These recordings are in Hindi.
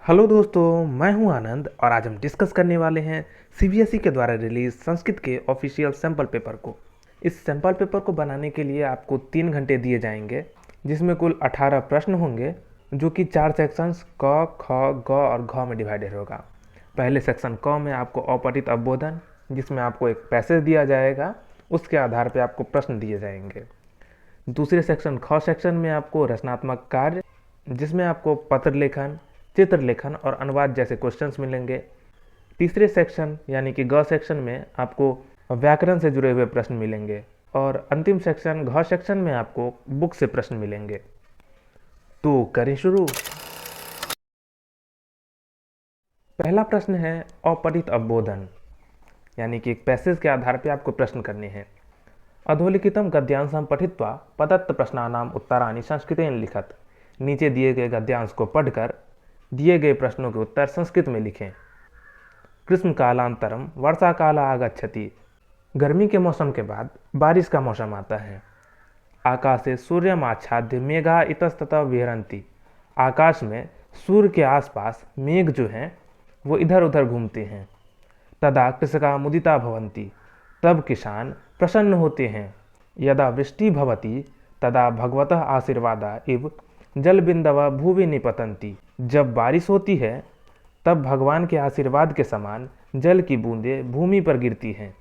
हेलो दोस्तों, मैं हूं आनंद और आज हम डिस्कस करने वाले हैं सीबीएसई के द्वारा रिलीज संस्कृत के ऑफिशियल सैम्पल पेपर को। इस सैम्पल पेपर को बनाने के लिए आपको 3 घंटे दिए जाएंगे, जिसमें कुल 18 प्रश्न होंगे, जो कि 4 सेक्शंस क, ख, ग और घ में डिवाइडेड होगा। पहले सेक्शन क में आपको अपठित अवबोधन, जिसमें आपको एक पैसेज दिया जाएगा, उसके आधार पर आपको प्रश्न दिए जाएंगे। दूसरे सेक्शन ख सेक्शन में आपको रचनात्मक कार्य, जिसमें आपको पत्र लेखन, चित्र लेखन और अनुवाद जैसे क्वेश्चंस मिलेंगे। तीसरे सेक्शन यानी कि ग सेक्शन में आपको व्याकरण से जुड़े हुए प्रश्न मिलेंगे और अंतिम सेक्शन घ सेक्शन में आपको बुक से प्रश्न मिलेंगे। तो करें शुरू। पहला प्रश्न है अपठित अवबोधन, यानी कि एक पैसेज के आधार पर आपको प्रश्न करने हैं। अधोलिखितम गद्यांशं पठित्वा प्रदत्त प्रश्नानाम उत्तराणि संस्कृतेन लिखत। नीचे दिए गए गद्यांश को पढ़कर दिए गए प्रश्नों के उत्तर संस्कृत में लिखें। ग्रीष्म कालांतरम वर्षा काल आगच्छति। गर्मी के मौसम के बाद बारिश का मौसम आता है। आकाशे सूर्यमाच्छाद्य मेघा इतस्ततः विहरन्ति। आकाश में सूर्य के आसपास मेघ जो हैं वो इधर उधर घूमते हैं। तदा कृषका मुदिता भवन्ति। तब किसान प्रसन्न होते हैं। यदा वृष्टि भवति तदा भगवतः आशीर्वादा इव जल बिंदव भूवि निपतन्ति। जब बारिश होती है तब भगवान के आशीर्वाद के समान जल की बूंदें भूमि पर गिरती हैं।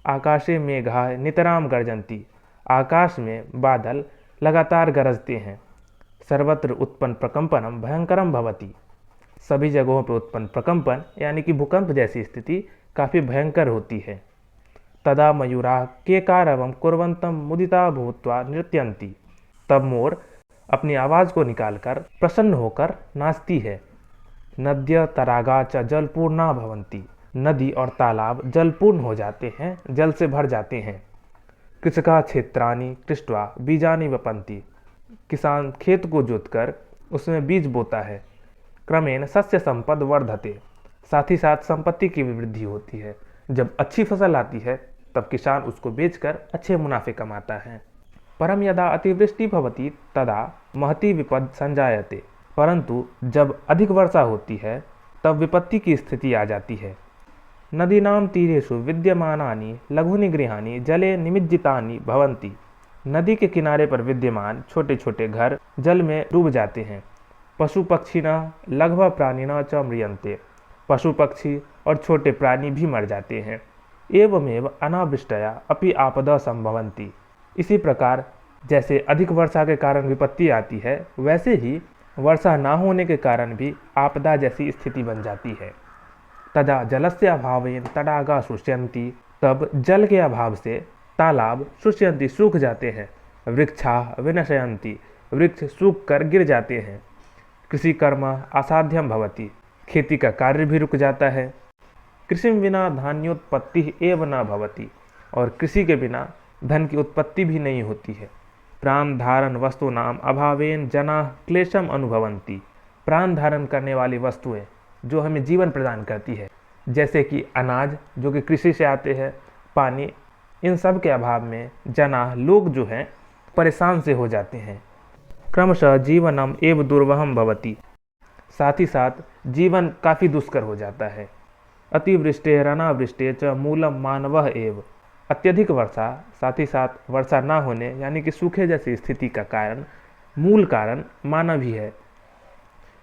आकाशे मेघा नितराम गर्जन्ति। आकाश में बादल लगातार गरजते हैं। सर्वत्र उत्पन्न प्रकंपनम भयंकरम भवति। सभी जगहों पर उत्पन्न प्रकंपन यानी कि भूकंप जैसी स्थिति काफ़ी भयंकर होती है। तदा मयूरा केकारवम कुर्वन्तम मुदिता भूत्वा नृत्यन्ति। तब मोर अपनी आवाज़ को निकालकर प्रसन्न होकर नाचती है। नद्य तरागा च जलपूर्णा भवन्ति। नदी और तालाब जलपूर्ण हो जाते हैं, जल से भर जाते हैं। कृषका क्षेत्राणि कृष्ट्वा बीजानि वपन्ति। किसान खेत को जोतकर उसमें बीज बोता है। क्रमेण सस्य संपद वर्धते। साथ ही साथ संपत्ति की भी वृद्धि होती है। जब अच्छी फसल आती है तब किसान उसको बेचकर अच्छे मुनाफे कमाता है। परम यदा अतिवृष्टि भवति तदा महती विपद संजायते। परंतु जब अधिक वर्षा होती है तब विपत्ति की स्थिति आ जाती है। नदीनां तीरेषु विद्यमानानि लघूनि गृहाणि जले निमज्जितानि भवन्ति। नदी के किनारे पर विद्यमान छोटे छोटे घर जल में डूब जाते हैं। पशु पक्षिणः लघव प्राणिनः च म्रियन्ते। पशु पक्षी और छोटे प्राणी भी मर जाते हैं। एवमेव अनावृष्टया अपि आपदा संभवन्ति। इसी प्रकार जैसे अधिक वर्षा के कारण विपत्ति आती है, वैसे ही वर्षा ना होने के कारण भी आपदा जैसी स्थिति बन जाती है। तदा जलस्य अभावेन तडागा शुष्यन्ति। तब जल के अभाव से तालाब शुष्यन्ति सूख जाते हैं। वृक्षा विनशयन्ति। वृक्ष सूख कर गिर जाते हैं। कृषि कर्म असाध्यम भवति। खेती का कार्य भी रुक जाता है। कृषि विना धान्योत्पत्ति एव न भवति। और कृषि के बिना धन की उत्पत्ति भी नहीं होती है। प्राण धारण वस्तु नाम अभावेन जना क्लेशम अनुभवन्ति। प्राण धारण करने वाली वस्तुएं जो हमें जीवन प्रदान करती है, जैसे कि अनाज जो कि कृषि से आते हैं, पानी, इन सब के अभाव में जना लोग जो हैं परेशान से हो जाते हैं। क्रमशः जीवनम एव दुर्वहम भवति। साथ ही साथ जीवन काफ़ी दुष्कर हो जाता है। अतिवृष्टे अनावृष्टे च मूलम मानवः एव। अत्यधिक वर्षा, साथ ही साथ वर्षा ना होने यानी कि सूखे जैसी स्थिति का कारण, मूल कारण मानव ही है।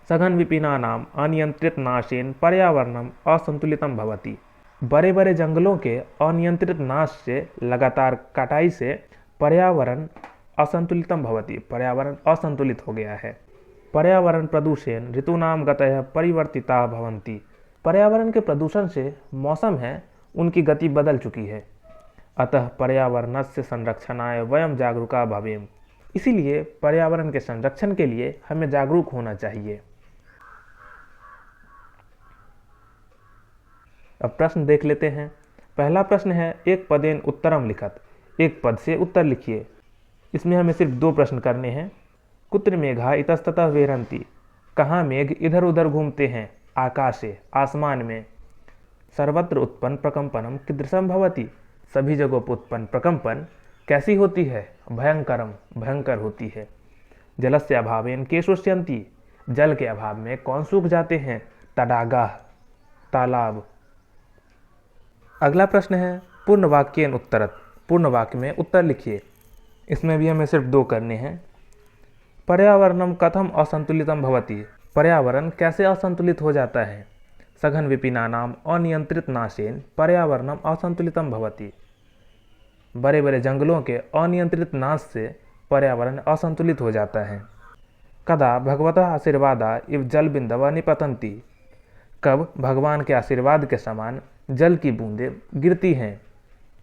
सघन विपिनानाम अनियंत्रित नाशेन पर्यावरणम असंतुलितम भवति। बड़े बड़े जंगलों के अनियंत्रित नाश से, लगातार कटाई से पर्यावरण असंतुलितम भवति। पर्यावरण असंतुलित हो गया है। पर्यावरण प्रदूषण ऋतूनाम गतयः परिवर्तिता भवन्ति। पर्यावरण के प्रदूषण से मौसम है उनकी गति बदल चुकी है। अतः पर्यावरणस्य संरक्षणाय वयम जागरूका भवेम। इसीलिए पर्यावरण के संरक्षण के लिए हमें जागरूक होना चाहिए। अब प्रश्न देख लेते हैं। पहला प्रश्न है एक पदेन उत्तरम लिखत। एक पद से उत्तर लिखिए। इसमें हमें सिर्फ 2 प्रश्न करने हैं। कुत्र मेघा इतस्ततः विहरन्ति। कहाँ मेघ इधर उधर घूमते हैं? आकाशे, आसमान में। सर्वत्र उत्पन्न प्रकंपनम कीदृशम भवति। सभी जगहों पर उत्पन्न प्रकंपन कैसी होती है? भयंकरम, भयंकर होती है। जलस्य अभावेन के शुष्यन्ति। जल के अभाव में कौन सूख जाते हैं? तडागाह, तालाब। अगला प्रश्न है पूर्ण वाक्येन उत्तरत। पूर्ण वाक्य में उत्तर लिखिए। इसमें भी हमें सिर्फ 2 करने हैं। पर्यावरणम कथम असंतुलितम भवति। पर्यावरण कैसे असंतुलित हो जाता है? सघन विपिनानाम अनियंत्रित नाशेन पर्यावरणम असंतुलितम भवति। बड़े बड़े जंगलों के अनियंत्रित नाश से पर्यावरण असंतुलित हो जाता है। कदा भगवतः आशीर्वादा इव जल बिंदव निपतंती। कब भगवान के आशीर्वाद के समान जल की बूंदें गिरती हैं।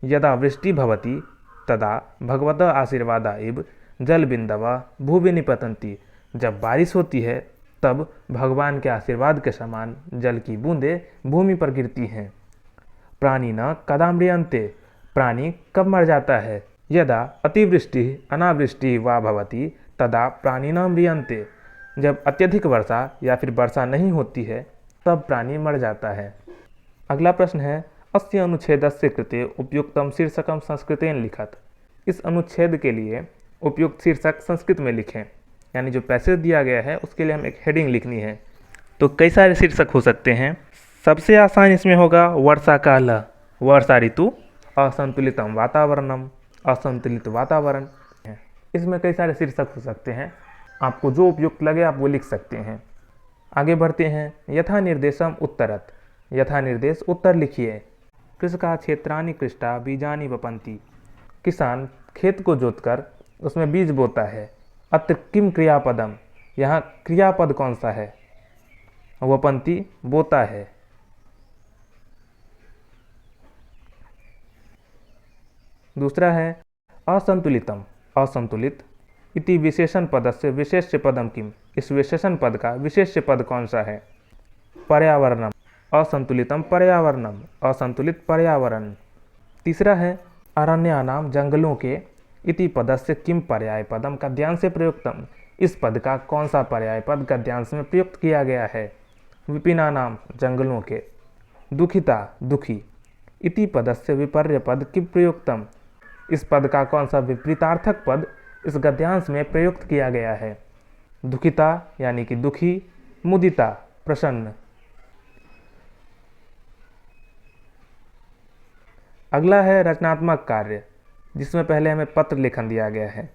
यदा वृष्टि भवति तदा भगवतः आशीर्वादा इव जल बिंदव भूवि निपतंती। जब बारिश होती है तब भगवान के आशीर्वाद के समान जल की बूंदें भूमि पर गिरती हैं। प्राणी न कदा म्रियन्ते। प्राणी कब मर जाता है? यदा अतिवृष्टि अनावृष्टि वा भवति तदा प्राणी न म्रियन्ते। जब अत्यधिक वर्षा या फिर वर्षा नहीं होती है तब प्राणी मर जाता है। अगला प्रश्न है अस्य अनुच्छेदस्य कृते उपयुक्तम शीर्षकम संस्कृतेन लिखत। इस अनुच्छेद के लिए उपयुक्त शीर्षक संस्कृत में लिखें। यानी जो पैसेज दिया गया है उसके लिए हम एक हेडिंग लिखनी है। तो कई सारे शीर्षक हो सकते हैं। सबसे आसान इसमें होगा वर्षा काल, वर्षा ऋतु, असंतुलितम वातावरणम, असंतुलित वातावरण। इसमें कई सारे शीर्षक हो सकते हैं। आपको जो उपयुक्त लगे आप वो लिख सकते हैं। आगे बढ़ते हैं। यथा निर्देशम उत्तरत। यथा निर्देश उत्तर लिखिए। कृषका क्षेत्राणि कृष्टा बीजानि वपन्ति। किसान खेत को जोतकर उसमें बीज बोता है। अत्र किम क्रियापदम। यहाँ क्रियापद कौन सा है? वपन्ति बोता है। दूसरा है असंतुलितम, असंतुलित। इति विशेषण पदस्य विशेष्य पदम किम। इस विशेषण पद का विशेष्य पद कौन सा है? पर्यावरणम, असंतुलितम पर्यावरणम, असंतुलित पर्यावरण। तीसरा है अरण्यानाम, जंगलों के। इति पदस्य किम पर्याय पदम गद्यांश प्रयुक्तम। इस पद का कौन सा पर्याय पद गद्यांश में प्रयुक्त किया गया है? विपिनानाम, जंगलों के। दुखिता, दुखी। इति पदस्य विपर्य पद किम प्रयुक्तम। इस पद का कौन सा विपरीतार्थक पद इस गद्यांश में प्रयुक्त किया गया है? दुखिता यानी कि दुखी, मुदिता, प्रसन्न। अगला है रचनात्मक कार्य, जिसमें पहले हमें पत्र लेखन दिया गया है।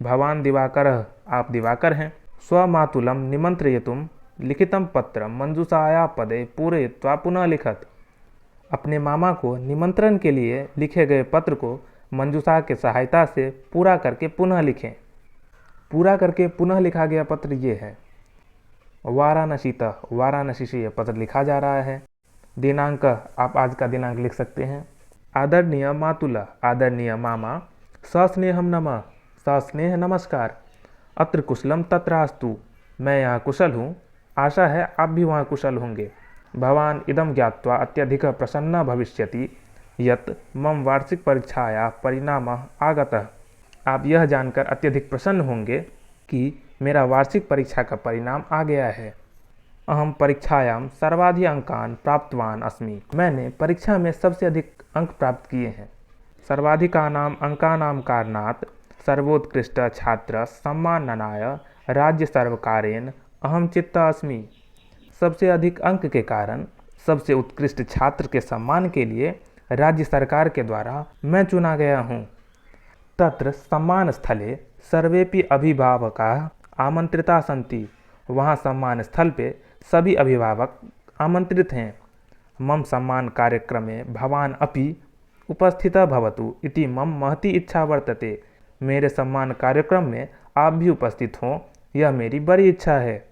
भवान दिवाकर, आप दिवाकर हैं। स्वमातुलम निमंत्रयितुम लिखितम पत्र मंजूषाया पदे पूरयित्वा पुनः लिखत। अपने मामा को निमंत्रण के लिए लिखे गए पत्र को मंजूषा के सहायता से पूरा करके पुनः लिखें। पूरा करके पुनः लिखा गया पत्र ये है। वाराणसीतः, वाराणसी से यह पत्र लिखा जा रहा है। दिनांक, आप आज का दिनांक लिख सकते हैं। आदरणीय मातुला, आदरणीय मामा। सस्नेहम नमः, सस्नेह नमस्कार। अत्र कुशलम तत्रास्तु, मैं यहाँ कुशल हूँ, आशा है आप भी वहाँ कुशल होंगे। भवान इदम ज्ञात्वा अत्यधिक प्रसन्न भविष्यति यत् मम वार्षिक परीक्षाया परिणाम आगतः। आप यह जानकर अत्यधिक प्रसन्न होंगे कि मेरा वार्षिक परीक्षा का परिणाम आ गया है। अहम परीक्षायाम सर्वाधिक अंकान प्राप्तवान अस्मि। मैंने परीक्षा में सबसे अधिक अंक प्राप्त किए हैं। सर्वाधिकानाम अंकानाम कारणात् सर्वोत्कृष्ट छात्र सम्माननाय राज्य सर्वकारेण अहम चित्ता अस्मि। सबसे अधिक अंक के कारण सबसे उत्कृष्ट छात्र के सम्मान के लिए राज्य सरकार के द्वारा मैं चुना गया हूँ। तत्र सम्मान स्थले सर्वेपि अभिभावकाः आमंत्रिता सन्ति। वहाँ सम्मान स्थल पे सभी अभिभावक आमंत्रित हैं। मम सम्मान कार्यक्रमे भवान अपि उपस्थितः भवतु इति मम महती इच्छा वर्तते। मेरे सम्मान कार्यक्रम में आप भी उपस्थित हों, यह मेरी बड़ी इच्छा है।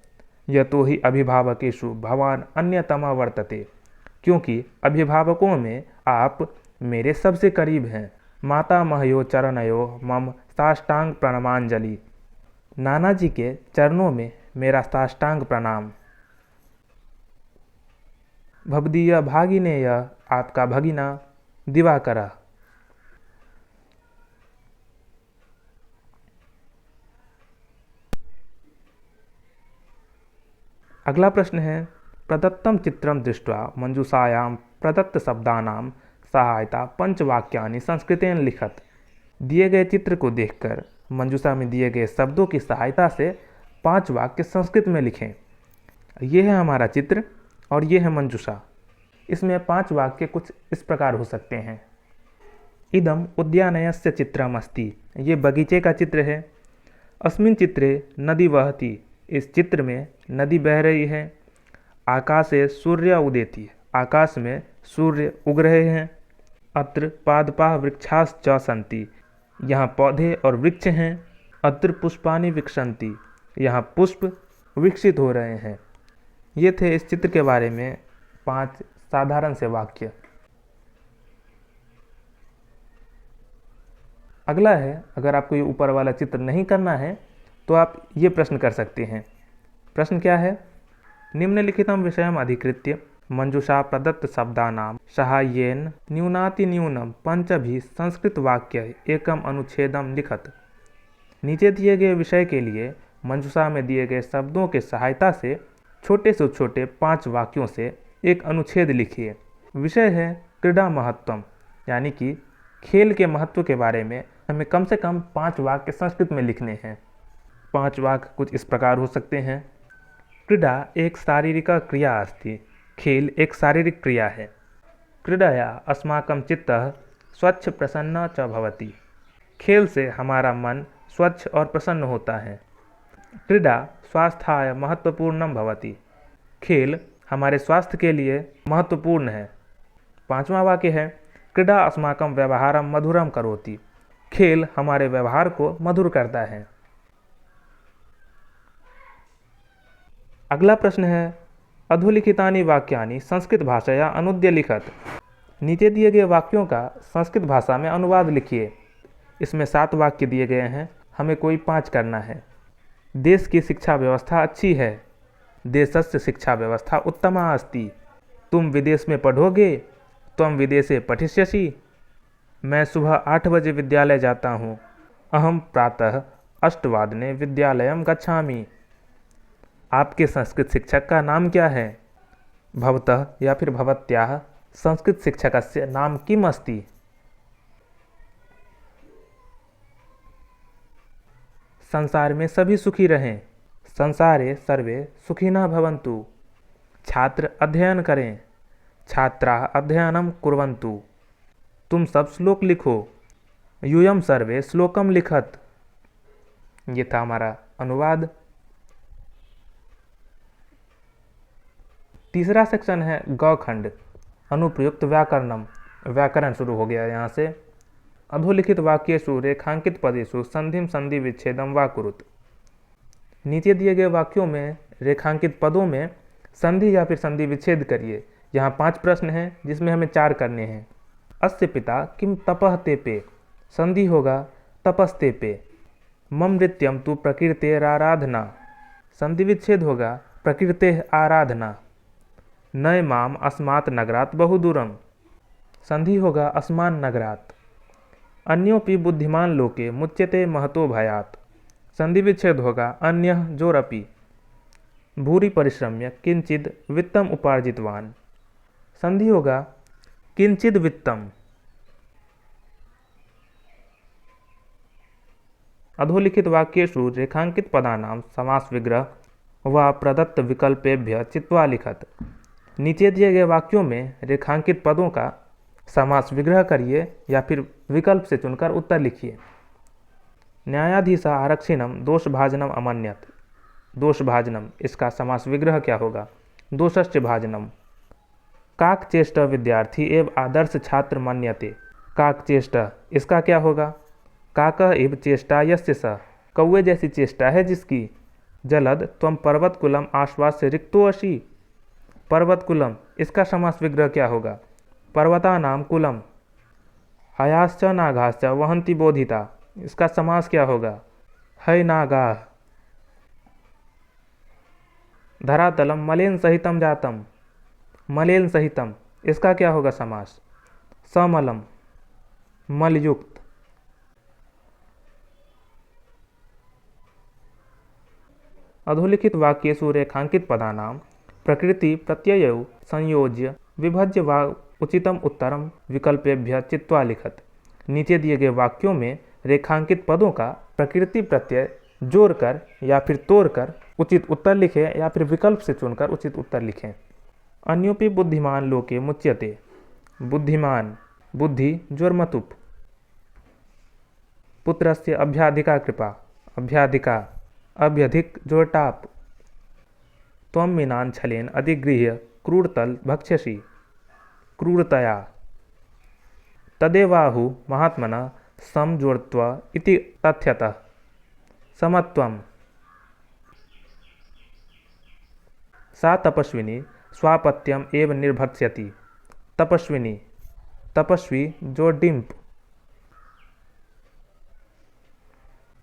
यतो हि अभिभावकेषु भवान अन्यतमः वर्तते, क्योंकि अभिभावकों में आप मेरे सबसे करीब हैं। मातामहयो चरणयो मम साष्टांग प्रणमांजलि। नाना जी के चरणों में मेरा साष्टांग प्रणाम। भवदीय भागिनेय, आपका भगिना दिवाकर। अगला प्रश्न है प्रदत्तम चित्रम दृष्ट्वा मंजूषायां प्रदत्त शब्दानां सहायता पंचवाक्यानि संस्कृतेन लिखत। दिए गए चित्र को देखकर मंजूषा में दिए गए शब्दों की सहायता से 5 वाक्य संस्कृत में लिखें। ये है हमारा चित्र और ये है मंजूषा। इसमें 5 वाक्य कुछ इस प्रकार हो सकते हैं। इदम उद्यानयस्य चित्रम अस्ति, ये बगीचे का चित्र है। अस्मिन् चित्रे नदी वहति, इस चित्र में नदी बह रही है। आकाशे सूर्य उदेति, आकाश में सूर्य उग रहे हैं। अत्र पादपाः वृक्षाश्च सन्ति, यहाँ पौधे और वृक्ष हैं। अत्र पुष्पाणि विकसन्ति, यहाँ पुष्प विकसित हो रहे हैं। ये थे इस चित्र के बारे में 5 साधारण से वाक्य। अगला है, अगर आपको ये ऊपर वाला चित्र नहीं करना है तो आप ये प्रश्न कर सकते हैं। प्रश्न क्या है? निम्नलिखितं विषयम् अधिकृत्य मंजूषा प्रदत्त शब्दानां साहाय्येन न्यूनातिन्यूनं 5 संस्कृत वाक्य एकम अनुच्छेदम लिखत। नीचे दिए गए विषय के लिए मंजूषा में दिए गए शब्दों के सहायता से छोटे से छोटे 5 वाक्यों से एक अनुच्छेद लिखिए। विषय है क्रीडा महत्वम, यानी कि खेल के महत्व के बारे में हमें कम से कम 5 वाक्य संस्कृत में लिखने हैं। 5 वाक्य कुछ इस प्रकार हो सकते हैं। क्रीडा एक शारीरिक क्रिया अस्ति, खेल एक शारीरिक क्रिया है। क्रीडया अस्माकं चित्तः स्वच्छ प्रसन्न च भवति, खेल से हमारा मन स्वच्छ और प्रसन्न होता है। क्रीडा स्वास्थ्याय महत्वपूर्णं भवति, खेल हमारे स्वास्थ्य के लिए महत्वपूर्ण है। 5वां वाक्य है क्रीडा अस्माकं व्यवहारं मधुरं करोति, खेल हमारे व्यवहार को मधुर करता है। अगला प्रश्न है अधोलिखितानि वाक्यानि संस्कृत भाषया अनुद्य लिखत। नीचे दिए गए वाक्यों का संस्कृत भाषा में अनुवाद लिखिए। इसमें 7 वाक्य दिए गए हैं, हमें कोई 5 करना है। देश की शिक्षा व्यवस्था अच्छी है, देशस्य शिक्षा व्यवस्था उत्तमा अस्ति। तुम विदेश में पढ़ोगे, त्वं विदेशे पठिष्यसि। मैं सुबह 8 बजे विद्यालय जाता हूँ। अहम प्रातः 8 विद्यालयं गच्छामि। आपके संस्कृत शिक्षक का नाम क्या है? भवतः या फिर भवत्याः संस्कृत शिक्षकस्य नाम किम् अस्ति? संसार में सभी सुखी रहें, संसारे सर्वे सुखिनः भवन्तु। छात्र अध्ययन करें, छात्राः अध्ययनं कुर्वन्तु। तुम सब श्लोक लिखो, यूयं सर्वे श्लोकम लिखत। ये था हमारा अनुवाद। तीसरा सेक्शन है गौखंड, अनुप्रयुक्त व्याकरणम। व्याकरण शुरू हो गया यहाँ से। अधोलिखित वाक्येषु रेखांकित पदेषु संधिम संधि विच्छेदम वा कुरुत। नीचे दिए गए वाक्यों में रेखांकित पदों में संधि या फिर संधि विच्छेद करिए। यहाँ 5 प्रश्न हैं जिसमें हमें 4 करने हैं। अस्य पिता किम तपः तेपे, संधि होगा तपस्तेपे। मम नृत्यम तु प्रकृतेराराधना, संधि विच्छेद होगा प्रकृतेः आराधना। नय माम अस्मात् नगरात् बहुदूरम, संधि होगा अस्मान् नगरात्। अन्योपि बुद्धिमान लोके मुच्यते महतो भयात्, संधि विच्छेद होगा अन्यः जोरपि। भूरि परिश्रम्य किंचिद वित्तम उपार्जितवान, संधि होगा किंचिद वित्तम। अधोलिखित वाक्येषु रेखांकित पदानां समास विग्रह व प्रदत्त विकल्पेभ्य चित्वा लिखत। नीचे दिए गए वाक्यों में रेखांकित पदों का समास विग्रह करिए या फिर विकल्प से चुनकर उत्तर लिखिए। न्यायाधीश आरक्षिणम दोषभाजनम अमन्यत, दोषभाजनम इसका समास विग्रह क्या होगा? दोषश्च भाजनम। काकचेष्ट विद्यार्थी एवं आदर्श छात्र मन्यते, काकचेष्ट इसका क्या होगा? काकः इव चेष्टा यस्य स, कौवे जैसी चेष्टा है जिसकी। जलद त्वं पर्वतकुलम आश्वास्य रिक्तो असि, पर्वतकुलम इसका समास विग्रह क्या होगा? पर्वतानाम कुलम। हयाश्च नागाश्च वहन्ति बोधिता, इसका समास क्या होगा? है नागाः। धरातलम मलेन सहितम जातम, मलेन सहितम इसका क्या होगा समास? समलम, मलयुक्त। अधोलिखित वाक्येषु रेखांकित पदानां प्रकृति प्रत्ययौ संयोज्य विभज्य वा उचितम उत्तरम विकल्पेभ्य चित्वा लिखत। नीचे दिए गए वाक्यों में रेखांकित पदों का प्रकृति प्रत्यय जोड़कर या फिर तोड़कर उचित उत्तर लिखें या फिर विकल्प से चुनकर उचित उत्तर लिखें। अन्योपि बुद्धिमान लोके मुच्यते। बुद्धिमान बुद्धि जोर्मतुप। पुत्रस्य अभ्याधिका कृपा। अभ्याधिका अभ्यधिक जोरटाप। त्वं मीनान् छलेन अधिगृह्य क्रूरतल भक्ष्यसि। क्रूरतया। तदेवाहु महात्मनः समजोड़त्व इति तथ्यतः। समत्वम्। सा तपस्विनी स्वापत्यम एव निर्भर्त्स्यति। तपस्विनी तपस्वी जोडिम्प।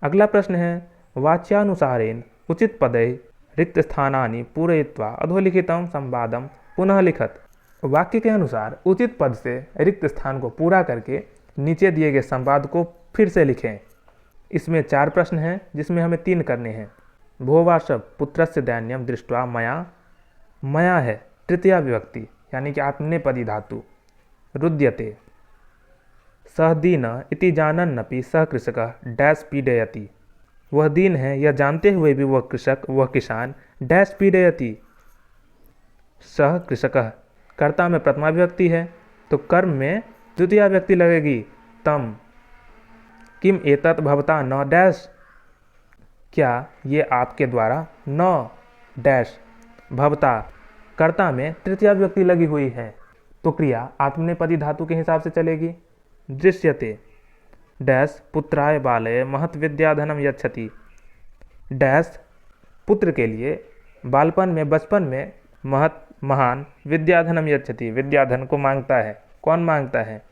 अगला प्रश्न है वाच्यानुसारेण उचित पदै रिक्त स्थानानि पूरयित्वा अधोलिखितं संवादं पुनः लिखत। वाक्य के अनुसार उचित पद से रिक्त स्थान को पूरा करके नीचे दिए गए संवाद को फिर से लिखें। इसमें 4 प्रश्न हैं जिसमें हमें 3 करने हैं। भोवाशव पुत्रस्य दैन्यम दृष्ट्वा मया। मया है तृतीया विभक्ति यानी कि आत्मनेपदी धातु। रुद्यते। सह दीन इति जानन्नपि सह कृषकः डैश पीडयति। वह दीन है यह जानते हुए भी वह कृषक वह किसान डैश पीडयति। सह कृषकः कर्ता में प्रथमा विभक्ति है तो कर्म में द्वितीया विभक्ति लगेगी तम। किम एतत् भवता न डैश। क्या ये आपके द्वारा न डैश भवता कर्ता में तृतीया विभक्ति लगी हुई है तो क्रिया आत्मनेपदी धातु के हिसाब से चलेगी। दृश्यते डैश पुत्राय बालय महत विद्याधनम यच्छति। डैश पुत्र के लिए बालपन में बचपन में महत महान विद्याधनम यच्छति विद्याधन को मांगता है। कौन मांगता है?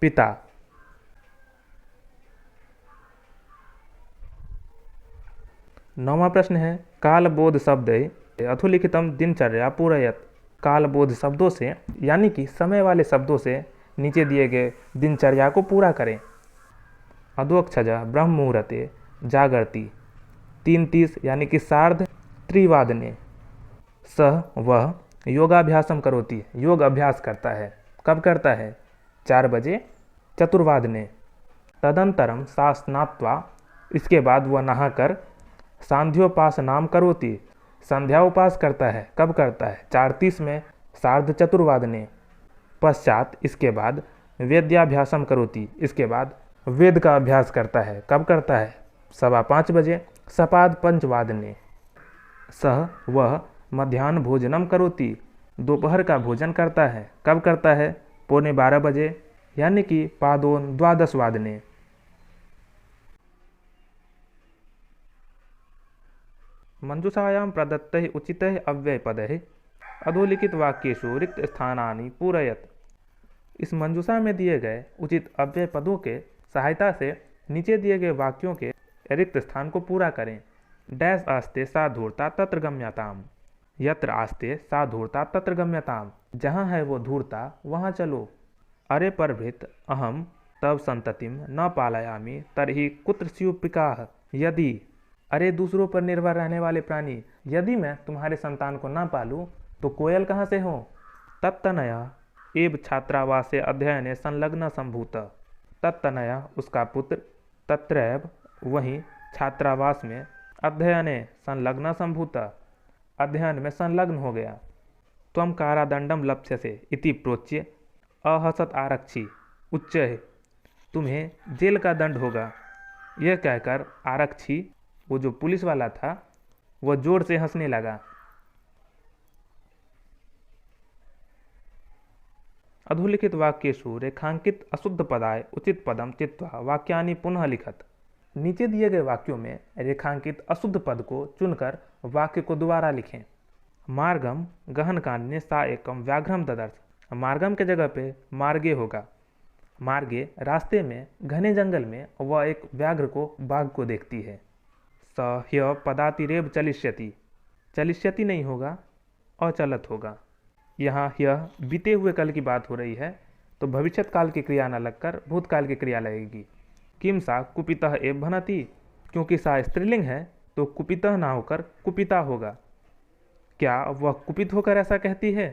पिता। नौवां प्रश्न है कालबोध शब्द अधोलिखितम दिनचर्या पूरयत। कालबोध शब्दों से यानी कि समय वाले शब्दों से नीचे दिए गए दिनचर्या को पूरा करें। अधोक्षजा ब्रह्म मुहूर्ते जागरती। 3:30 यानी कि सार्ध त्रिवादने। सह वह योगाभ्यासम करोति योग अभ्यास करता है। कब करता है? 4 बजे चतुर्वादने। तदंतरम सा स्नात्वा इसके बाद वह नहाकर सांध्योपासनाम करोति संध्या उपास करता है। कब करता है? 4:30 में सार्ध चतुर्वादने। पश्चात इसके बाद वेद्याभ्यासम करोति इसके बाद वेद का अभ्यास करता है। कब करता है? 5:15 बजे सपाद पंचवादने। सह वह मध्याह्न भोजनम करोति दोपहर का भोजन करता है। कब करता है? 11:15 बजे यानी कि पादोन द्वादश वादने। मंजूषायां प्रदत्तैः उचितैः अव्ययपदैः अधोलिखित वाक्येषु रिक्त स्थानानि पूरयत। इस मंजूषा में दिए गए उचित अव्यय पदों के सहायता से नीचे दिए गए वाक्यों के रिक्त स्थान को पूरा करें। डैश आस्ते सा धूर्ता तत्र गम्यताम। यत्र आस्ते सा धूर्ता तत्र गम्यताम। जहाँ है वो धूर्ता वहाँ चलो। अरे परभृत अहम तब संततिम न पालयामि तर्हि कुत्र स्युपिकाः। यदि अरे दूसरों पर निर्भर रहने वाले प्राणी यदि मैं तुम्हारे संतान को ना पालूं तो कोयल कहाँ से हो? तत्तनया एव छात्रावासे अध्ययने संलग्न संभूत। तत्तनया उसका पुत्र तत्रैव वहीं छात्रावास में अध्ययने संलग्न संभूत अध्ययन में संलग्न हो गया। त्वं कारादंडम लप्स्यसे इति प्रोच्य अहसत आरक्षी उच्च तुम्हें जेल का दंड होगा। यह कहकर आरक्षी वो जो पुलिस वाला था वह जोर से हंसने लगा। अधोलिखित वाक्येषु रेखांकित अशुद्ध पदाय उचित पदम चित्वा वाक्यानि पुनः लिखत। नीचे दिए गए वाक्यों में रेखांकित अशुद्ध पद को चुनकर वाक्य को दोबारा लिखें। मार्गम गहन कान्ये सा एकम व्याघ्रम ददर्श। मार्गम के जगह पे मार्गे होगा। मार्गे रास्ते में घने जंगल में वह एक व्याघ्र को बाघ को देखती है। स ह्य पदातिरेव चलिष्यति। चलिष्यति नहीं होगा अचलत होगा। यहाँ यह बीते हुए कल की बात हो रही है तो भविष्यत काल की क्रिया न लगकर भूतकाल की क्रिया लगेगी। किम सा कुपितः एव भनति। क्योंकि सा स्त्रीलिंग है तो कुपितः ना होकर कुपिता होगा। क्या वह कुपित होकर ऐसा कहती है?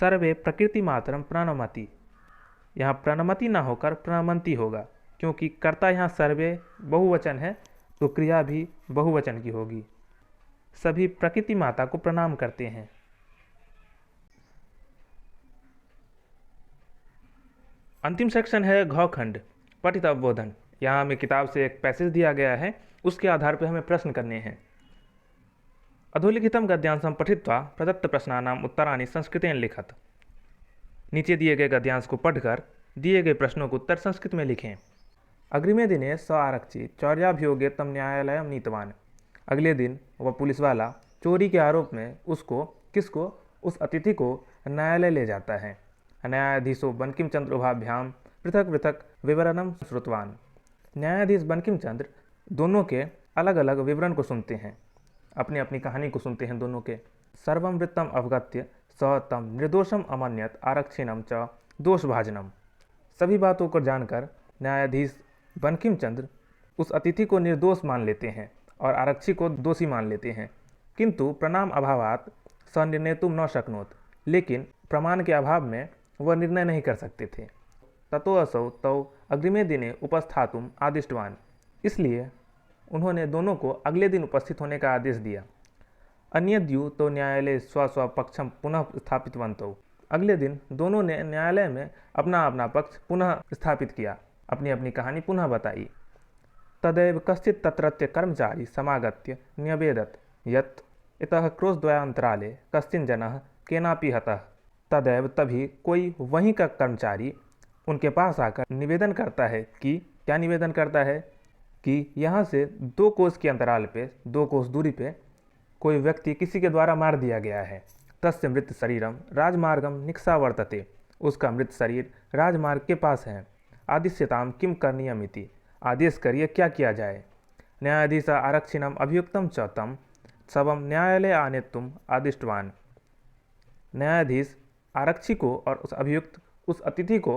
सर्वे प्रकृति मात्रम प्रणमति। यहाँ प्रणमति ना होकर प्रणमंती होगा क्योंकि कर्ता यहाँ सर्वे बहुवचन है तो क्रिया भी बहुवचन की होगी। सभी प्रकृति माता को प्रणाम करते हैं। अंतिम सेक्शन है घ-खंड पठित अवबोधन। यहाँ हमें किताब से एक पैसेज दिया गया है, उसके आधार पर हमें प्रश्न करने हैं। अधोलिखितम गद्यांशं पठित्वा प्रदत्त प्रश्नानाम उत्तराणि संस्कृतेन लिखत। नीचे दिए गए गद्यांश को पढ़कर दिए गए प्रश्नों को उत्तर संस्कृत में लिखें। अग्रिमे दिने स आरक्षी चौर्याभियोगे तम न्यायालयम नीतवान। अगले दिन वह पुलिस वाला चोरी के आरोप में किसको उस अतिथि को न्यायालय ले जाता है। न्यायाधीशो बंकिम चंद्र उभाभ्याम पृथक पृथक विवरणम श्रुतवान। न्यायाधीश बंकिम चंद्र दोनों के अलग अलग विवरण को सुनते हैं, अपनी अपनी कहानी को सुनते हैं दोनों के। सर्वम वृत्तम अवगत्य स तम निर्दोषम अमन्यत आरक्षिणम च दोषभाजनम। सभी बातों को जानकर न्यायाधीश बंकिम चंद्र उस अतिथि को निर्दोष मान लेते हैं और आरक्षी को दोषी मान लेते हैं। किंतु प्रमाण अभावात स निर्णेतुम न शक्नोत। लेकिन प्रमाण के अभाव में वह निर्णय नहीं कर सकते थे। ततो असौ तौ अग्रिमे दिने उपस्थातुम आदिष्टवान। इसलिए उन्होंने दोनों को अगले दिन उपस्थित होने का आदेश दिया। अन्यद्यु तो न्यायालय स्व पक्षम पुनः स्थापितवन्तौ। अगले दिन दोनों ने न्यायालय में अपना अपना पक्ष पुनः स्थापित किया, अपनी अपनी कहानी पुनः बताई। तदैव कश्चित् तत्रत्य कर्मचारी समागत्य न्यवेदत यत् इतः क्रोशद्वयान्तराले कश्चिन् जनः केनापि हतः। तदैव तभी कोई वहीं का कर्मचारी उनके पास आकर निवेदन करता है कि क्या निवेदन करता है कि यहाँ से 2 कोस के अंतराल पे 2 कोस दूरी पे कोई व्यक्ति किसी के द्वारा मार दिया गया है। तस्य मृत शरीरम राजमार्गम निक्सा वर्तते। उसका मृत शरीर राजमार्ग के पास है। आदिश्यताम किम करणीयमिति। आदेश करिए क्या किया जाए। न्यायाधीश आरक्षिणम अभियुक्तम च तम शवम न्यायालय आनेतुम आदिष्टवान। न्यायाधीश आरक्षी को और उस अभियुक्त उस अतिथि को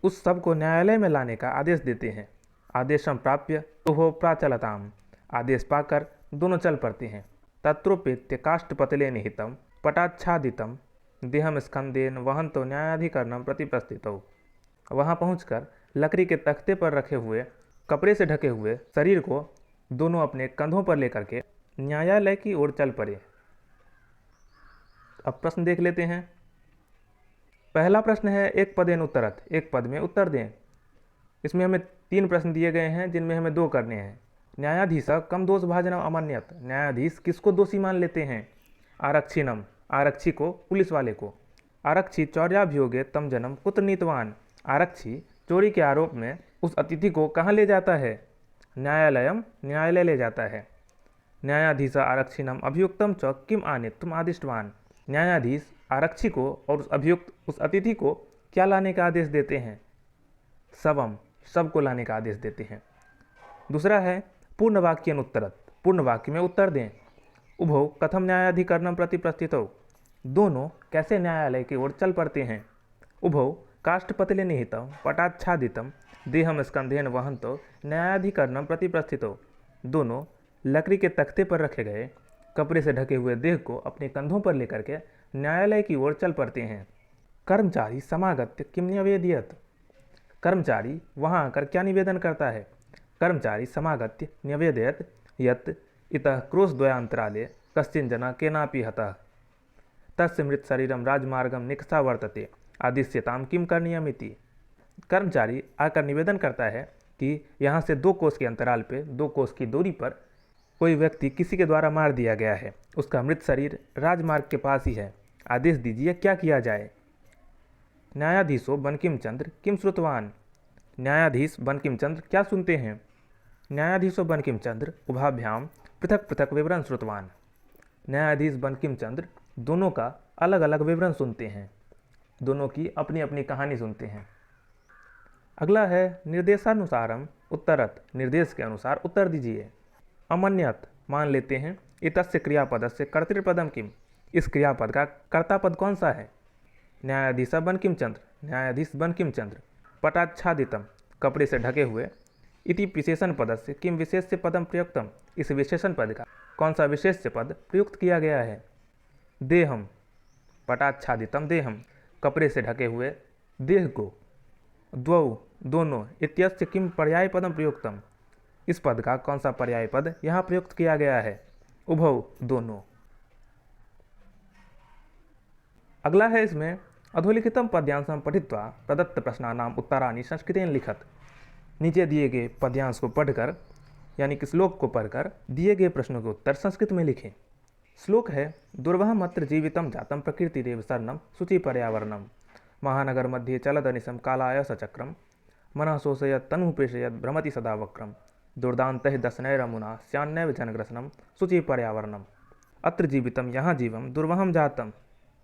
उस शव को न्यायालय में लाने का आदेश देते हैं। आदेशम प्राप्य उभो प्राचलताम। आदेश पाकर दोनों चल पड़ते हैं। तत्रोपेत्य काष्ठपतले निहितम पटाच्छादितम देहम स्कंदेन वहंतो न्यायाधिकरणम प्रतिप्रस्थितौ। वहाँ पहुंचकर लकड़ी के तख्ते पर रखे हुए कपड़े से ढके हुए शरीर को दोनों अपने कंधों पर लेकर के न्यायालय की ओर चल पड़े। अब प्रश्न देख लेते हैं। पहला प्रश्न है एक पदेन उत्तरत। एक पद में उत्तर दें। इसमें हमें 3 प्रश्न दिए गए हैं जिनमें हमें 2 करने हैं। न्यायाधीश कम दोष भाजनम अमान्यत। न्यायाधीश किसको दोषी मान लेते हैं। आरक्षिणम आरक्षी को पुलिस वाले को। आरक्षी चौर्याभियोगे तम जनम कुत्र नीतवान। आरक्षी चोरी के आरोप में उस अतिथि को कहाँ ले जाता है। न्यायालयम न्यायालय ले जाता है। न्यायाधीश आरक्षिणम अभियुक्तम च किम आनेतुम आदिष्टवान। न्यायाधीश आरक्षी को और उस अभियुक्त उस अतिथि को क्या लाने का आदेश देते हैं। शवम शव को लाने का आदेश देते हैं। दूसरा है पूर्ण वाक्य उत्तरत। पूर्ण वाक्य में उत्तर दें। उभौ कथम न्यायाधिकरणम प्रतिप्रस्थितौ। दोनों कैसे न्यायालय की ओर चल पड़ते हैं। उभौ काष्ठपतले निहितम पटाच्छादितम देहम स्कंधेन वहंतो न्यायाधिकरणम प्रतिप्रस्थितौ। दोनों लकड़ी के तख्ते पर रखे गए कपड़े से ढके हुए देह को अपने कंधों पर लेकर के न्यायालय की ओर चल पड़ते हैं। कर्मचारी समागत्य किम न्यवेदयत। कर्मचारी वहाँ आकर क्या निवेदन करता है। कर्मचारी समागत्य न्यवेदयत यत् इतः क्रोशद्वयान्तराले कश्चिन् जनः केनापि हतः। तस्य मृत शरीरम राजमार्गम निकषा वर्तते आदिश्यताम किम करणीयमिति। कर्मचारी आकर निवेदन करता है कि यहाँ से 2 कोस के अंतराल पे 2 कोस की दूरी पर कोई व्यक्ति किसी के द्वारा मार दिया गया है। उसका मृत शरीर राजमार्ग के पास ही है। आदेश दीजिए क्या किया जाए। न्यायाधीशो बंकिम चंद्र किम श्रुतवान। न्यायाधीश बंकिम चंद्र क्या सुनते हैं। न्यायाधीशो बंकिम चंद्र उभाभ्याम पृथक पृथक विवरण श्रुतवान। न्यायाधीश बंकिम चंद्र दोनों का अलग अलग विवरण सुनते हैं, दोनों की अपनी अपनी कहानी सुनते हैं। अगला है निर्देशानुसारम उत्तरत। निर्देश के अनुसार उत्तर दीजिए। अमन्यत मान लेते हैं। इतस्य क्रियापदस्य कर्तृपदम किम। इस क्रियापद का कर्तापद कौन सा है। न्यायाधीश बंकिम चंद्र न्यायाधीश बंकिम चंद्र। पटाच्छादितम कपड़े से ढके हुए। इति विशेषण पदस्य किम विशेष्य पदम प्रयुक्तम। इस विशेषण पद का कौन सा विशेष्य पद प्रयुक्त किया गया है। देहम पटाच्छादितम देहम कपड़े से ढके हुए देह को। द्वौ दोनों। इत्यस्य किम पर्याय पदम प्रयुक्तम। इस पद का कौन सा पर्याय पद यहाँ प्रयुक्त किया गया है? उभौ, दोनों। अगला है इसमें अधोलिखितम पद्यांशम पठित्वा प्रदत्त प्रश्नानाम उत्तराणि संस्कृतेन लिखत। नीचे दिए गए पद्यांश को पढ़कर यानी कि श्लोक को पढ़कर दिए गए प्रश्नों के उत्तर संस्कृत में लिखें। श्लोक है दुर्वहम अत्र जीवितम जातम प्रकृतिरेव शरणम शुचि पर्यावरणम महानगर मध्ये चलदनिशम कालाय सचक्रम मनः शोषयत् तनुपेशयत् भ्रमति सदा वक्रम दुर्दान्तः दशनैरमुना स्यान्नैव जनग्रसनम शुचि पर्यावरणम। अत्र जीवितम, यहाँ जीवम, दुर्वहम जातम,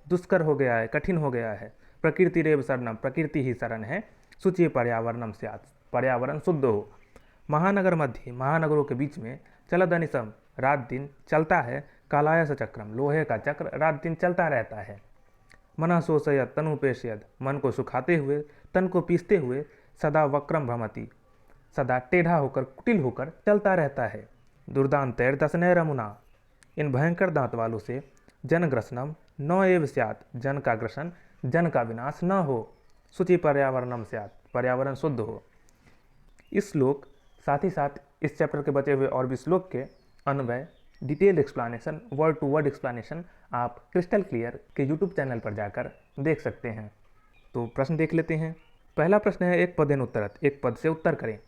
दुष्कर हो गया है, कठिन हो गया है, प्रकृतिरेव शरणम, प्रकृति ही शरण है, शुचि पर्यावरणम स्यात्, पर्यावरण शुद्ध हो, महानगर मध्य, महानगरों के बीच में, चलदनिशम, रात दिन चलता है, कालाय चक्रम, लोहे का चक्र रात दिन चलता रहता है, मनः शोषयत् तनुपेशयत्, मन को सुखाते हुए, तन को पीसते हुए, सदा वक्रम भ्रमति, सदा टेढ़ा होकर, कुटिल होकर चलता रहता है, दुर्दांतैर दशनैरमुना, इन भयंकर दांत वालों से, जनग्रसनम न एव स्यात्, जन का ग्रसन, जन का विनाश न हो, शुचि पर्यावरणम स्यात्, पर्यावरण शुद्ध हो। इस श्लोक साथ ही साथ इस चैप्टर के बचे हुए और भी श्लोक के अन्वय, detail explanation, word to word explanation आप क्रिस्टल क्लियर के यूट्यूब चैनल पर जाकर देख सकते हैं। तो प्रश्न देख लेते हैं। पहला प्रश्न है एक पदेन उत्तरत, एक पद से उत्तर करें।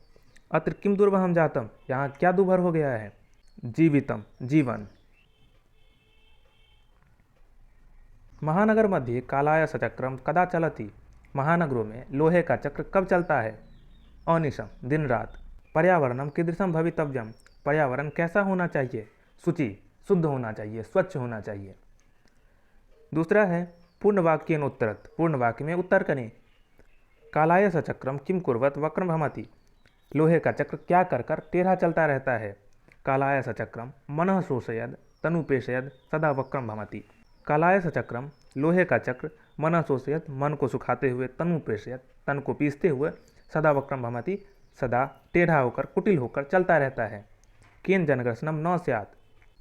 अत्र किम दुर्वहम जातम, यहाँ क्या दुभर हो गया है? जीवितम, जीवन। महानगर मध्य कालाय सचक्रम कदा चलति, महानगरों में लोहे का चक्र कब चलता है? अनिशम, दिन रात। पर्यावरणम कीदृशम भवितव्यम, पर्यावरण कैसा होना चाहिए? शुचि, शुद्ध होना चाहिए, स्वच्छ होना चाहिए। दूसरा है पूर्ण वाक्येन उत्तरत, पूर्ण वाक्य में उत्तर करें। कालाय सचक्रम किम कुर्वत वक्रम भ्रमति, लोहे का चक्र क्या कर कर टेढ़ा चलता रहता है? कालाय सचक्रम मनः शोषयद तनुपेशयद सदा वक्रम भ्रमति, कालाय सचक्रम लोहे का चक्र मनः शोषयद, मन को सुखाते हुए, तनुपेशयद, तन को पीसते हुए, सदा वक्रम भ्रमति, सदा टेढ़ा होकर, कुटिल होकर चलता रहता है। केन जनग्रसनम न स्यात्,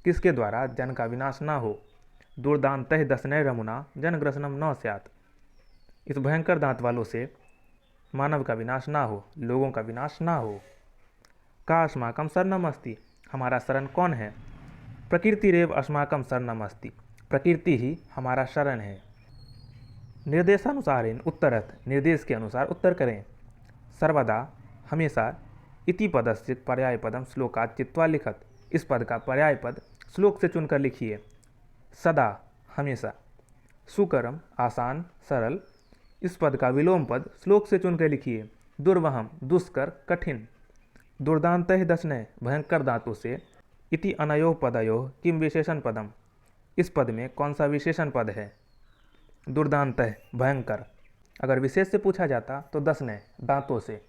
किसके द्वारा जन का विनाश न हो? दुर्दांतः दशनैरमुना जनग्रसनम न स्यात्, इस भयंकर दांत वालों से मानव का विनाश ना हो, लोगों का विनाश ना हो। का अस्माकम शरणम अस्ति, हमारा शरण कौन है? प्रकृतिरेव अस्माकम शरणम अस्ति, प्रकृति ही हमारा शरण है। निर्देशानुसारेण उत्तरत, निर्देश के अनुसार उत्तर करें। सर्वदा, हमेशा, इति पदस्य पर्याय पदम श्लोकात् चित्वा लिखत, इस पद का पर्याय पद श्लोक से चुनकर लिखिए। सदा, हमेशा। सुकरम, आसान, सरल, इस पद का विलोम पद श्लोक से चुनकर लिखिए। दुर्वहम, दुष्कर, कठिन। दुर्दांतः दशनय, भयंकर दांतों से। इति अनयोः पदयोः किम विशेषण पदम, इस पद में कौन सा विशेषण पद है? दुर्दांतः, भयंकर। अगर विशेष से पूछा जाता तो दशनय, दांतों से।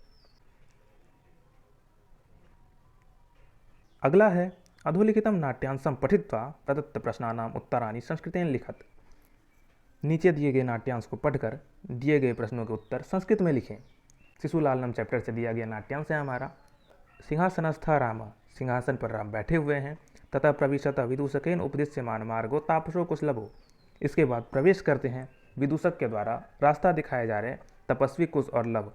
अगला है अधोलिखितम नाट्यांशम पठित्वा प्रदत्त प्रश्नानाम उत्तराणि संस्कृतेन लिखत। नीचे दिए गए नाट्यांश को पढ़कर दिए गए प्रश्नों के उत्तर संस्कृत में लिखें। शिशुलालनम चैप्टर से दिया गया नाट्यांश है हमारा। सिंहासनस्थ राम, सिंहासन पर राम बैठे हुए हैं। तथा प्रविशत विदूषकेन उपदिश्यमान मार्गो तापसो कुशलभो, इसके बाद प्रवेश करते हैं विदूषक के द्वारा रास्ता दिखाए जा रहे तपस्वी कुश और लभ।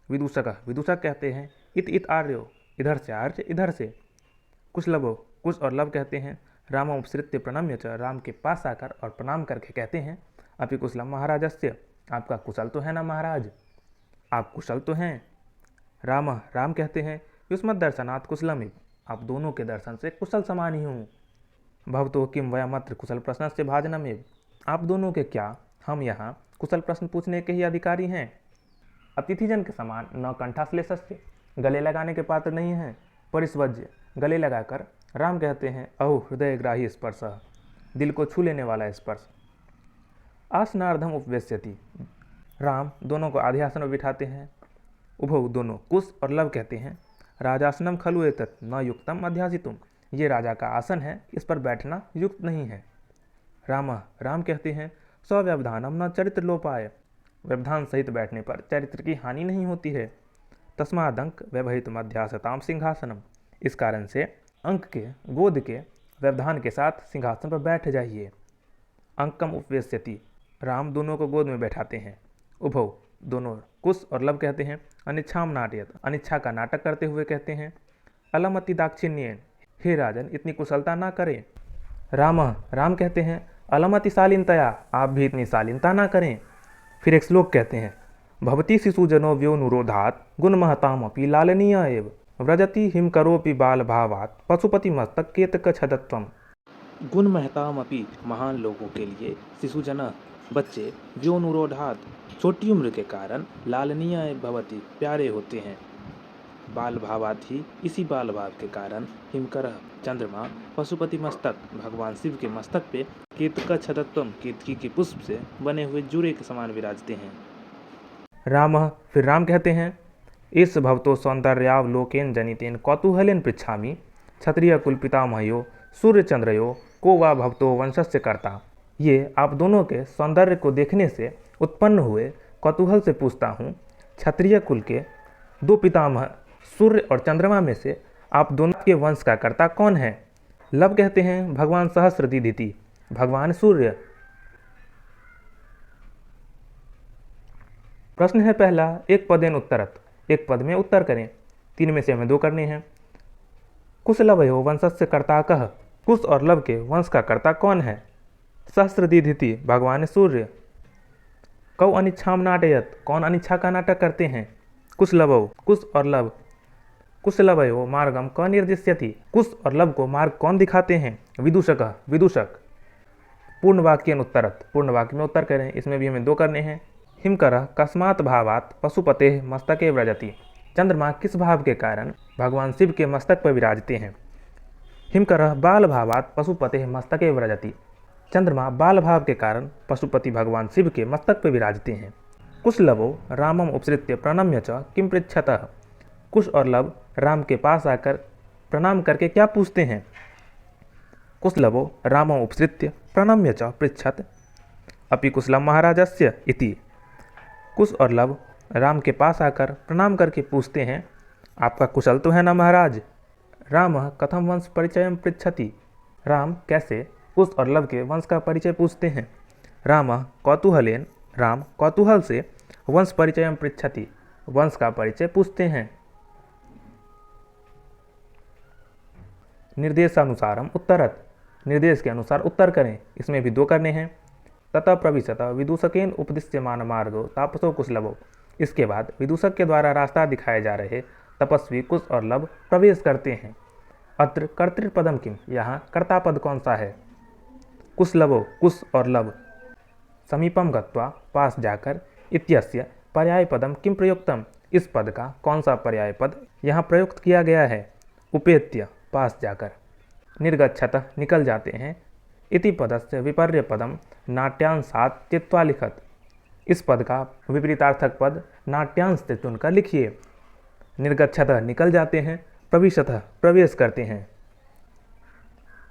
विदूषक, विदूषक कहते हैं। इत आर्यो, इधर से आर्य, इधर से। कुशलभो, कुश और लभ कहते हैं। राम उपसृत्य प्रणम्य च, राम के पास आकर और प्रणाम करके कहते हैं अपि कुशलम महाराजस्य, आपका कुशल तो है ना महाराज, आप कुशल तो हैं। राम, राम कहते हैं युष्मद् दर्शनात् कुशलमिव, आप दोनों के दर्शन से कुशल समान ही हूँ। भवतो किम वयमत्र कुशल प्रश्नस्य भाजनमेव, आप दोनों के क्या, हम यहाँ कुशल प्रश्न पूछने के ही अधिकारी हैं। अतिथिजन के समान न कंठाश्लेषस्य, गले लगाने के पात्र नहीं हैं। परिस्वज्य, गले लगाकर राम कहते हैं अहो हृदयग्राही स्पर्श, दिल को छू लेने वाला स्पर्श। आसनार्धम उपवेश्यति, राम दोनों को आधे आसन में बिठाते हैं। उभौ, दोनों। कुश और लव कहते हैं राजासनम खलु एतत् न युक्तम अध्यासितुम, ये राजा का आसन है, इस पर बैठना युक्त नहीं है। राम, राम कहते हैं स्व्यवधानम न चरित्र लोपाय, व्यवधान सहित बैठने पर चरित्र की हानि नहीं होती है। तस्मादंक व्यवहित मध्यासताम सिंहासनम, इस कारण से अंक के, गोद के व्यवधान के साथ सिंहासन पर बैठ जाइए। अंकम उपवेश्यति, राम दोनों को गोद में बैठाते हैं। उभौ, दोनों। कुश और लव कहते हैं अनिच्छाम नाटयत, अनिच्छा का नाटक करते हुए कहते हैं। अलम अति दाक्षिण्येन, हे राजन इतनी कुशलता ना करें। राम कहते हैं अलम अति शालीनतया, आप भी इतनी शालीनता ना करें। फिर एक श्लोक कहते हैं भवती शिशुजनो व्योनुरोधात् गुणमहतामपि लालनीय एव व्रजति हिमकरोपि बाल भावात् पशुपति मस्तक केतक छदत्वम। गुण महतामपि, महान लोगों के लिए शिशुजन बच्चे व्योनुरोधात्, छोटी उम्र के कारण लालनीय भवती, प्यारे होते हैं। बाल भावात ही, इसी बाल भाव के कारण हिमकर, चंद्रमा, पशुपति मस्तक, भगवान शिव के मस्तक पे केतक छदत्वम, केतकी के पुष्प से बने हुए जूरे के समान विराजते हैं। फिर राम कहते हैं इस भवतो सौंदर्यावलोकेन जनितेन कौतूहलेन पृच्छामि क्षत्रिय कुल पितामहयो सूर्य चंद्रयो को वा भवतो वंशस्य कर्ता। ये आप दोनों के सौंदर्य को देखने से उत्पन्न हुए कौतूहल से पूछता हूँ, क्षत्रिय कुल के दो पितामह सूर्य और चंद्रमा में से आप दोनों के वंश का कर्ता कौन है? लब कहते हैं भगवान सहस्रदिति, भगवान सूर्य। प्रश्न है पहला, एक पदेन उत्तरत, एक पद में उत्तर करें। 3 में से हमें 2 करने हैं। कुश लवयो वंशस्य कर्ता कह, कुश और लव के वंश का कर्ता कौन है? सहस्रदिति, भगवान सूर्य। कौ अनिच्छाम नाटयत, कौन अनिच्छा का नाटक करते हैं? कुश लवो, कुश और लव। कुश लवयो मार्गम क निर्दिश्यति, कुश और लव को मार्ग कौन दिखाते हैं? विदूषक, विदूषक। पूर्ण वाक्यन उत्तरत, पूर्ण वाक्य में उत्तर करें। इसमें भी हमें 2 करने हैं। हिमकर कस्मात् भावात् पशुपते मस्तके व्रजति, चंद्रमा किस भाव के कारण भगवान शिव के मस्तक पर विराजते हैं? हिमकर बाल भावात् पशुपते मस्तके व्रजति, चंद्रमा बाल भाव के कारण पशुपति भगवान शिव के मस्तक पर विराजते हैं। कुश लवो रामम उपसृत्य प्रणम्य च किम पृच्छतः, कुश और लव राम के पास आकर प्रणाम करके क्या पूछते हैं? कुश लवो रामम उपसृत्य प्रणम्य च पृच्छत अपि कुशलम महाराजस्य इति, कुश और लव राम के पास आकर प्रणाम करके पूछते हैं आपका कुशल तो है ना महाराज? राम कथम वंश परिचयम पृच्छति, राम कैसे कुश और लव के वंश का परिचय पूछते हैं? राम कौतूहलेन, राम कौतूहल से वंश परिचयम पृच्छति, वंश का परिचय पूछते हैं। निर्देशानुसारम उत्तरत, निर्देश के अनुसार उत्तर करें। इसमें भी 2 करने हैं। ततः प्रविशत विदूषकेन उपदिश्यमान मार्गो तापसो कुशलवो, इसके बाद विदूषक के द्वारा रास्ता दिखाए जा रहे तपस्वी कुश और लव प्रवेश करते हैं। अत्र कर्तृपदम किम, यहाँ कर्ता पद कौन सा है? कुशलवो, कुश और लव। समीपम गत्वा, पास जाकर। इत्यस्य पर्याय पदम किम प्रयुक्तम, इस पद का कौन सा पर्याय पद यहाँ प्रयुक्त किया गया है? उपेत्य, पास जाकर। निर्गच्छतः, निकल जाते हैं। इति पदस्य विपर्य पदम नाट्यांशात् चित्वा लिखत, इस पद का विपरीतार्थक पद नाट्यांश से चुनकर लिखिए। निर्गच्छतः, निकल जाते हैं। प्रविशतः, प्रवेश करते हैं।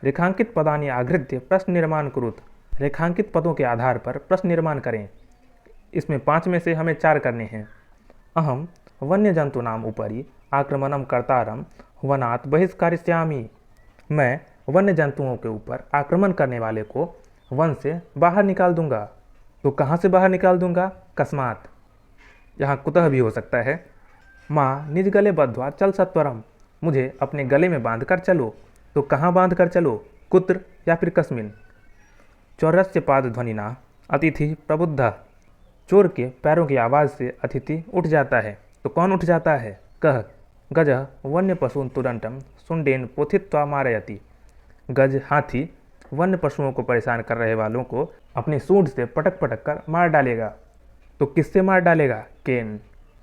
रेखांकित पदानि आधृत्य प्रश्न निर्माण कुरुत, रेखांकित पदों के आधार पर प्रश्न निर्माण करें। इसमें 5 में से हमें 4 करने हैं। अहम वन्य जंतूनाम उपरि आक्रमणम कर्तारम वनात् बहिष्करिष्यामि, मैं वन्य जंतुओं के ऊपर आक्रमण करने वाले को वन से बाहर निकाल दूंगा। तो कहाँ से बाहर निकाल दूंगा? कस्मात, यहाँ कुतः भी हो सकता है। माँ निज गले बद्ध्वा चल सत्वरम, मुझे अपने गले में बांध कर चलो। तो कहाँ बांध कर चलो? कुत्र या फिर कस्मिन। चौरस्य पाद ध्वनिना अतिथि प्रबुद्ध, चोर के पैरों की आवाज़ से अतिथि उठ जाता है। तो कौन उठ जाता है? कह गज वन्य पशुन तुरंतम सुंडेन पोथित्वा मारयति, गज हाथी वन्य पशुओं को परेशान कर रहे वालों को अपने सूंड से पटक पटक कर मार डालेगा। तो किससे मार डालेगा? केन।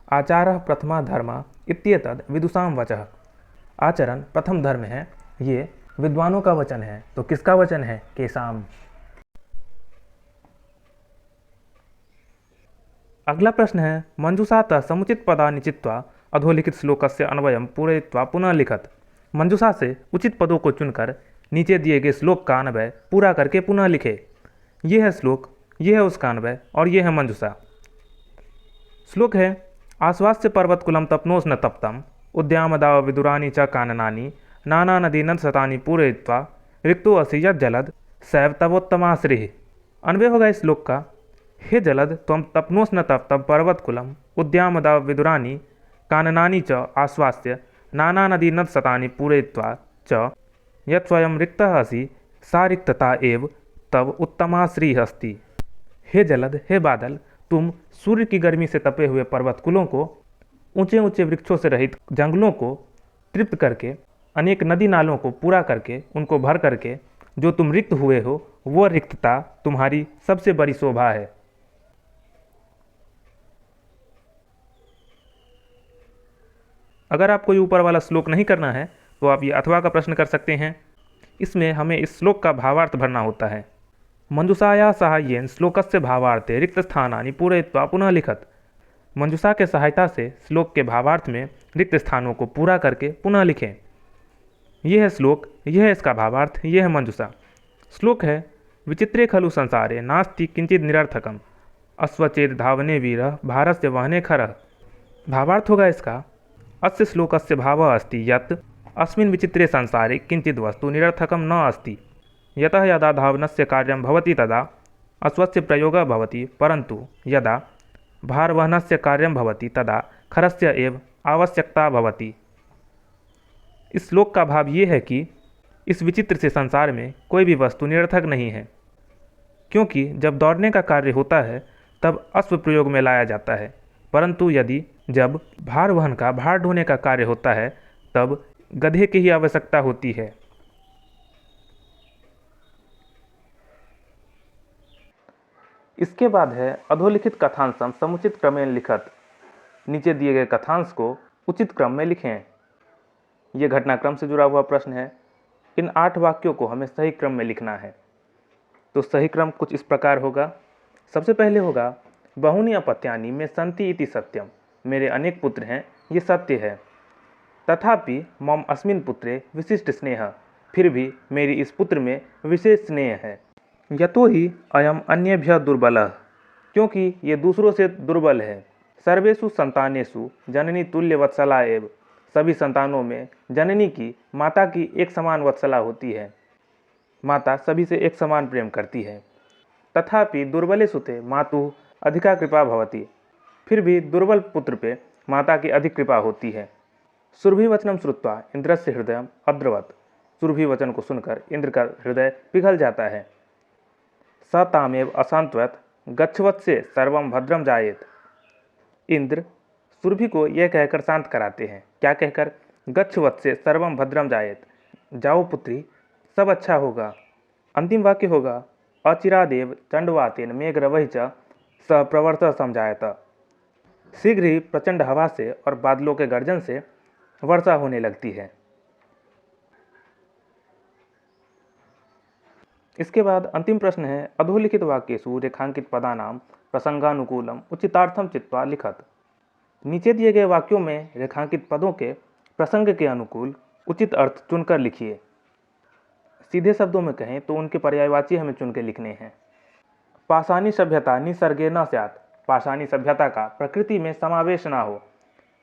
आचारः प्रथमा धर्म इत्येतद् विदुषां वचः, आचरण प्रथम धर्म है, ये विद्वानों का वचन है। तो किसका वचन है? केशाम। अगला प्रश्न है मंजूषातः समुचित पदानि चित्वा अधोलिखित श्लोकस्य अन्वयं पूरयित्वा पुनः लिखत, मंजूषा से उचित पदों को चुनकर नीचे दिए गए श्लोक का अन्वय पूरा करके पुनः लिखे। ये है श्लोक, ये है उसका अन्वय और ये है मंजूषा। श्लोक है आश्वास्य पर्वतकुलम तपनोस न तप्तम उद्यामदाव विदुरानी च काननानी नाना नदी नद शतानी पूरयित्वा रिक्तो असि यत् जलद सैव तवोत्तमाश्रिः। अन्वय होगा इस श्लोक का, हे जलद त्वं तपनोस न तप्तम पर्वतकुलम उद्यामदाव विदुरानी काननानी च आश्वास्य नाना नदी नद शतानि पूरयित्वा च यत् स्वयं रिक्तः असि सा रिक्तता एव तब उत्तमा श्री अस्ति। हे जलद, हे बादल, तुम सूर्य की गर्मी से तपे हुए पर्वत कुलों को, ऊंचे ऊंचे वृक्षों से रहित जंगलों को तृप्त करके, अनेक नदी नालों को पूरा करके, उनको भर करके जो तुम रिक्त हुए हो, वो रिक्तता तुम्हारी सबसे बड़ी शोभा है। अगर आपको ये ऊपर वाला श्लोक नहीं करना है तो आप ये अथवा का प्रश्न कर सकते हैं। इसमें हमें इस श्लोक का भावार्थ भरना होता है। मंजुषाया साहाय्येन श्लोकस्य भावार्थे रिक्त स्थानानि पूरयित्वा पुनः लिखत। मंजुषा के सहायता से श्लोक के भावार्थ में रिक्त स्थानों को पूरा करके पुनः लिखें। यह है श्लोक, यह है इसका भावार्थ, यह है मंजुषा। श्लोक है, विचित्रे खलु संसारे नास्ति किंचित निरर्थकम अश्वचेत धावने वीरः भारस्य वहने खरः। भावार्थ होगा इसका, अस्य श्लोकस्य भावः अस्ति यत् अस्मिन् विचित्रे संसारे किंचित वस्तु निरर्थकं न अस्ति। यतः यदा धावनस्य कार्यं भवति तदा अश्वस्य प्रयोगः भवति, परन्तु यदा भारवहनस्य कार्यं भवति तदा खरस्य एव आवश्यकता भवति। इस श्लोक का भाव ये है कि इस विचित्र से संसार में कोई भी वस्तु निरर्थक नहीं है, क्योंकि जब दौड़ने का कार्य होता है तब अश्व प्रयोग में लाया जाता है, परंतु जब भार वहन का, भार ढोने का कार्य होता है तब गधे की ही आवश्यकता होती है। इसके बाद है अधोलिखित कथांशम समुचित क्रमेण लिखत। नीचे दिए गए कथांश को उचित क्रम में लिखें। यह घटनाक्रम से जुड़ा हुआ प्रश्न है। इन 8 वाक्यों को हमें सही क्रम में लिखना है। तो सही क्रम कुछ इस प्रकार होगा। सबसे पहले होगा, बहूनि अपत्यानि में सन्ति इति सत्यम। मेरे अनेक पुत्र हैं, ये सत्य है। तथापि मम अस्मिन् पुत्रे विशिष्ट स्नेह, फिर भी मेरी इस पुत्र में विशेष स्नेह है। यतो ही अयम अन्येभ्यः दुर्बलः, क्योंकि ये दूसरों से दुर्बल है। सर्वेषु संतानेषु जननी तुल्य वत्सला एव, सभी संतानों में जननी की, माता की एक समान वत्सला होती है। माता सभी से एक समान प्रेम करती है। तथापि दुर्बले सुते मातुः अधिका कृपा भवति, फिर भी दुर्बल पुत्र पे माता की अधिक कृपा होती है। सुरभि वचनम श्रुत्वा इंद्रस्य हृदय अद्रवत, सुरभि वचन को सुनकर इंद्र का हृदय पिघल जाता है। स तामेव अशांतवत गच्छवत से सर्वम भद्रम जायेत। इंद्र सुरभि को यह कहकर शांत कराते हैं। क्या कहकर? गच्छवत से सर्वम भद्रम जायेत, जाओ पुत्री, सब अच्छा होगा। अंतिम वाक्य होगा, अचिरादेव चंडवातेन मेघरवहि च स प्रवर्तः समझायत। शीघ्र ही प्रचंड हवा से और बादलों के गर्जन से वर्षा होने लगती है। इसके बाद अंतिम प्रश्न है, अधोलिखित वाक्येषु रेखांकित पदानाम प्रसंगानुकूलम उचितार्थम चित्वा लिखत। नीचे दिए गए वाक्यों में रेखांकित पदों के प्रसंग के अनुकूल उचित अर्थ चुनकर लिखिए। सीधे शब्दों में कहें तो उनके पर्यायवाची हमें चुन के लिखने हैं। पाषाणी सभ्यता निसर्गे न स्यात्, पाषाणी सभ्यता का प्रकृति में समावेश ना हो।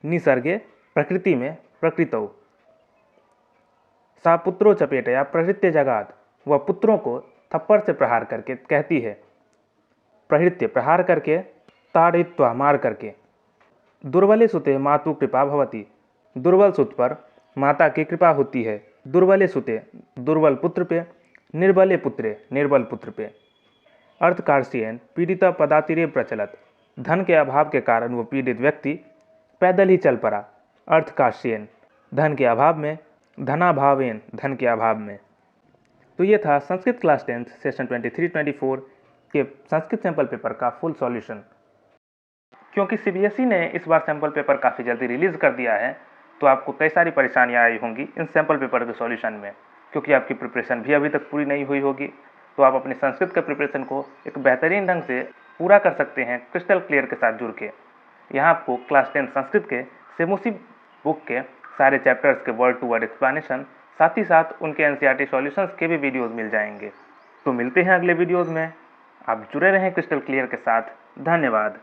निसर्गे प्रकृति में, प्रकृतौ। सा पुत्रो चपेटया प्रहृत्य जगात, वह पुत्रों को थप्पड़ से प्रहार करके कहती है। प्रहृत्य प्रहार करके, ताड़यित्वा मार करके। दुर्बले सुते मातु कृपा भवति, दुर्बल सुत पर माता की कृपा होती है। दुर्बले सुते दुर्बल पुत्र पे, निर्बले पुत्रे निर्बल पुत्र पे। अर्थकार्षीयन पीड़िता पदातिरे प्रचलत, धन के अभाव के कारण वो पीड़ित व्यक्ति पैदल ही चल पड़ा। अर्थकार्षीयन धन के अभाव में, धनाभावेन धन के अभाव में। तो ये था संस्कृत क्लास 10 सेशन 23-24 के संस्कृत सैंपल पेपर का फुल सॉल्यूशन। क्योंकि सीबीएसई ने इस बार सैंपल पेपर काफ़ी जल्दी रिलीज़ कर दिया है, तो आपको कई सारी परेशानियां आई होंगी इन सैंपल पेपर के सॉल्यूशन में, क्योंकि आपकी प्रिपरेशन भी अभी तक पूरी नहीं हुई होगी। तो आप अपने संस्कृत के प्रिपरेशन को एक बेहतरीन ढंग से पूरा कर सकते हैं क्रिस्टल क्लियर के साथ जुड़ के। यहाँ आपको क्लास 10 संस्कृत के सेमुसी बुक के सारे चैप्टर्स के वर्ड टू वर्ड एक्सप्लेनेशन, साथ ही साथ उनके एनसीईआरटी सॉल्यूशंस के भी वीडियोस मिल जाएंगे। तो मिलते हैं अगले वीडियोस में। आप जुड़े रहें क्रिस्टल क्लियर के साथ। धन्यवाद।